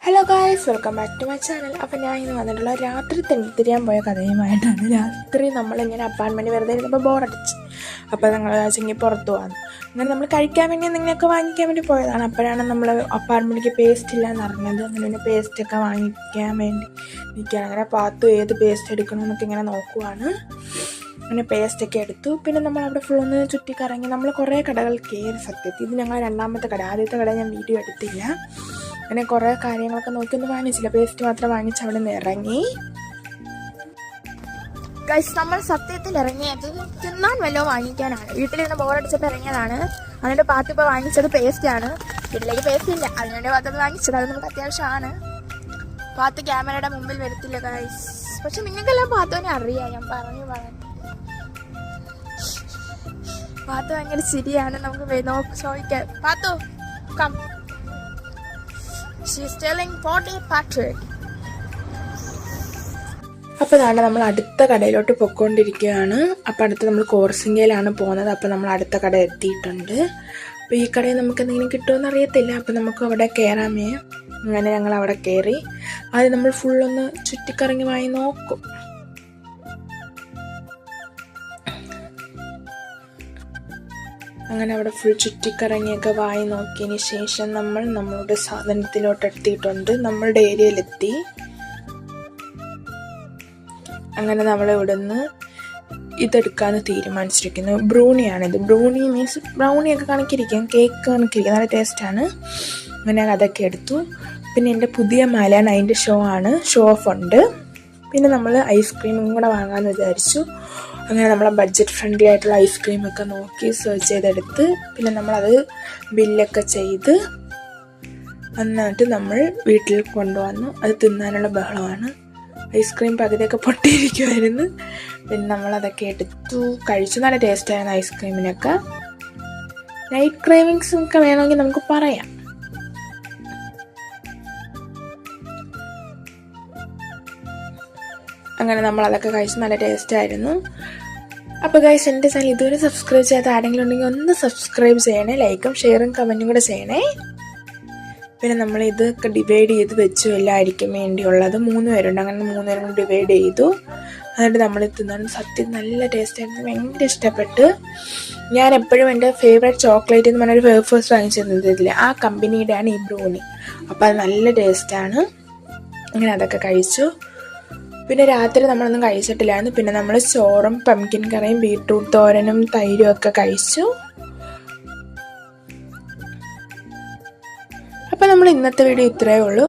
Hello guys, welcome back to my channel. അപ്പോൾ ഞാൻ ഇന്ന് വന്നിട്ടുള്ള രാത്രി തിരിയാൻ പോയ കഥയുമായിട്ടാണ്. രാത്രി നമ്മളിങ്ങനെ അപ്പാർട്ട്മെൻറ്റ് വെറുതെ ഇരുന്നപ്പോൾ ബോറടിച്ച്, അപ്പോൾ ഞങ്ങൾ വെച്ചെങ്കിൽ പുറത്ത് പോകാമെന്ന്. അങ്ങനെ നമ്മൾ കഴിക്കാൻ വേണ്ടി എന്തെങ്കിലുമൊക്കെ വാങ്ങിക്കാൻ വേണ്ടി പോയതാണ്. അപ്പോഴാണ് നമ്മൾ അപ്പാർട്ട്മെൻറ്റിലേക്ക് പേസ്റ്റ് ഇല്ലയെന്ന് അറിഞ്ഞത്. അങ്ങനെ പിന്നെ പേസ്റ്റൊക്കെ വാങ്ങിക്കാൻ വേണ്ടി നിൽക്കുകയാണ്. അങ്ങനെ പാത്തു ഏത് പേസ്റ്റ് എടുക്കണമെന്നൊക്കെ ഇങ്ങനെ നോക്കുവാണ്. അങ്ങനെ പേസ്റ്റൊക്കെ എടുത്തു. പിന്നെ നമ്മളവിടെ ഫുള്ളൊന്ന് ചുറ്റിക്കറങ്ങി. നമ്മൾ കുറേ കടകൾ കയറി. സത്യത്തിൽ ഇത് ഞങ്ങൾ രണ്ടാമത്തെ കട. ആദ്യത്തെ കട ഞാൻ വീഡിയോ എടുത്തില്ല. അങ്ങനെ കുറേ കാര്യങ്ങളൊക്കെ നോക്കിയൊന്നും വാങ്ങിച്ചില്ല. പേസ്റ്റ് മാത്രം വാങ്ങിച്ച് അവിടെ നിന്ന് ഇറങ്ങി. ഗൈസ്, നമ്മൾ സത്യത്തിൽ ഇറങ്ങിയത് തിന്നാൻ വല്ലതും വാങ്ങിക്കാനാണ്. വീട്ടിലിരുന്ന് ബോറടിച്ചപ്പോൾ ഇറങ്ങിയതാണ്. അതിൻ്റെ പാത്ത് ഇപ്പോൾ വാങ്ങിച്ചത് പേസ്റ്റാണ്. വീട്ടിലേക്ക് പേസ്റ്റ് ഇല്ല, അതിനുവേണ്ടി പാത്തത് വാങ്ങിച്ചത്. അത് നമുക്ക് അത്യാവശ്യമാണ്. പാത്ത് ക്യാമറയുടെ മുമ്പിൽ വരത്തില്ല ഗൈസ്. പക്ഷെ നിങ്ങൾക്കെല്ലാം പാത്തുവിനെ അറിയാം. ഞാൻ പറഞ്ഞു പാത്തു ഭയങ്കര ശരിയാണ്. നമുക്ക് ചോദിക്കാം. പാത്തു come. She's telling Potty Patrick. അപ്പോൾ അതാണ് നമ്മൾ അടുത്ത കടയിലോട്ട് പൊയ്ക്കൊണ്ടിരിക്കുകയാണ്. അപ്പോൾ അടുത്ത് നമ്മൾ കോർസിംഗയിലാണ് പോകുന്നത്. അപ്പോൾ നമ്മൾ അടുത്ത കട എത്തിയിട്ടുണ്ട്. അപ്പോൾ ഈ കടയിൽ നമുക്ക് എന്തെങ്കിലും കിട്ടുമെന്ന് അറിയത്തില്ല. അപ്പോൾ നമുക്ക് അവിടെ കയറാമേ. അങ്ങനെ ഞങ്ങൾ അവിടെ കയറി. ആദ്യം നമ്മൾ ഫുള്ളൊന്ന് ചുറ്റിക്കറങ്ങി വാങ്ങി നോക്കും. അങ്ങനെ അവിടെ ഫുൾ ചുറ്റിക്കറങ്ങിയൊക്കെ വായി നോക്കിയതിന് ശേഷം നമ്മൾ നമ്മളുടെ സാധനത്തിലോട്ട് എത്തിയിട്ടുണ്ട്. നമ്മളുടെ ഏരിയയിലെത്തി. അങ്ങനെ നമ്മൾ ഇവിടുന്ന് ഇതെടുക്കാമെന്ന് തീരുമാനിച്ചിരിക്കുന്നു. ബ്രൂണിയാണിത്. ബ്രൂണി മീൻസ് ബ്രൗണിയൊക്കെ കണക്കിരിക്കും, കേക്ക് കണക്കിരിക്കും, നല്ല ടേസ്റ്റാണ്. അങ്ങനെ അതൊക്കെ എടുത്തു. പിന്നെ എൻ്റെ പുതിയ മാലയാണ്, അതിൻ്റെ ഷോ ഓഫ് ഉണ്ട്. പിന്നെ നമ്മൾ ഐസ്ക്രീമും കൂടെ വാങ്ങാമെന്ന് വിചാരിച്ചു. അങ്ങനെ നമ്മളെ ബഡ്ജറ്റ് ഫ്രണ്ട്ലി ആയിട്ടുള്ള ഐസ്ക്രീമൊക്കെ നോക്കി സെർച്ച് ചെയ്തെടുത്ത് പിന്നെ നമ്മളത് ബില്ലൊക്കെ ചെയ്ത് എന്നിട്ട് നമ്മൾ വീട്ടിൽ കൊണ്ടുവന്നു. അത് തിന്നാനുള്ള ബഹളമാണ്. ഐസ്ക്രീം പകുതിയൊക്കെ പൊട്ടിയിരിക്കുമായിരുന്നു. പിന്നെ നമ്മളതൊക്കെ എടുത്തു കഴിച്ചു. നല്ല ടേസ്റ്റായിരുന്നു ഐസ്ക്രീമിനൊക്കെ. നൈറ്റ് ക്രേവിങ്സ് ഒക്കെ വേണമെങ്കിൽ നമുക്ക് പറയാം. അങ്ങനെ നമ്മളതൊക്കെ കഴിച്ച് നല്ല ടേസ്റ്റായിരുന്നു. അപ്പോൾ ഗൈസ്, എൻ്റെ ചാനൽ ഇതുവരെ സബ്സ്ക്രൈബ് ചെയ്യാത്ത ആരെങ്കിലും ഉണ്ടെങ്കിൽ ഒന്ന് സബ്സ്ക്രൈബ് ചെയ്യണേ. ലൈക്കും ഷെയറും കമൻറ്റും കൂടെ ചെയ്യണേ. പിന്നെ നമ്മൾ ഇതൊക്കെ ഡിവൈഡ് ചെയ്ത് വെച്ചു. എല്ലാവർക്കും വേണ്ടിയുള്ളത് 3 പേരുണ്ട്. അങ്ങനെ 3 പേരും കൂടി ഡിവൈഡ് ചെയ്തു. എന്നിട്ട് നമ്മൾ തിന്നാൻ സത്യം നല്ല ടേസ്റ്റായിരുന്നു. ഭയങ്കര ഇഷ്ടപ്പെട്ട്. ഞാൻ എപ്പോഴും എൻ്റെ ഫേവറേറ്റ് ചോക്ലേറ്റ് എന്ന് പറഞ്ഞൊരു വേഫേഴ്സ് വാങ്ങിച്ചിരുന്നില്ല. ആ കമ്പനിയുടെയാണ് ഈ ബ്രൂണി. അപ്പോൾ അത് നല്ല ടേസ്റ്റാണ്. അങ്ങനെ അതൊക്കെ കഴിച്ചു. പിന്നെ രാത്രി നമ്മളൊന്നും കഴിച്ചിട്ടില്ലായിരുന്നു. പിന്നെ നമ്മൾ ചോറും പംകിൻ കറിയും ബീട്രൂട്ട് തോരനും തൈരും ഒക്കെ കഴിച്ചു. അപ്പോൾ നമ്മൾ ഇന്നത്തെ വീഡിയോ ഇത്രയേ ഉള്ളൂ.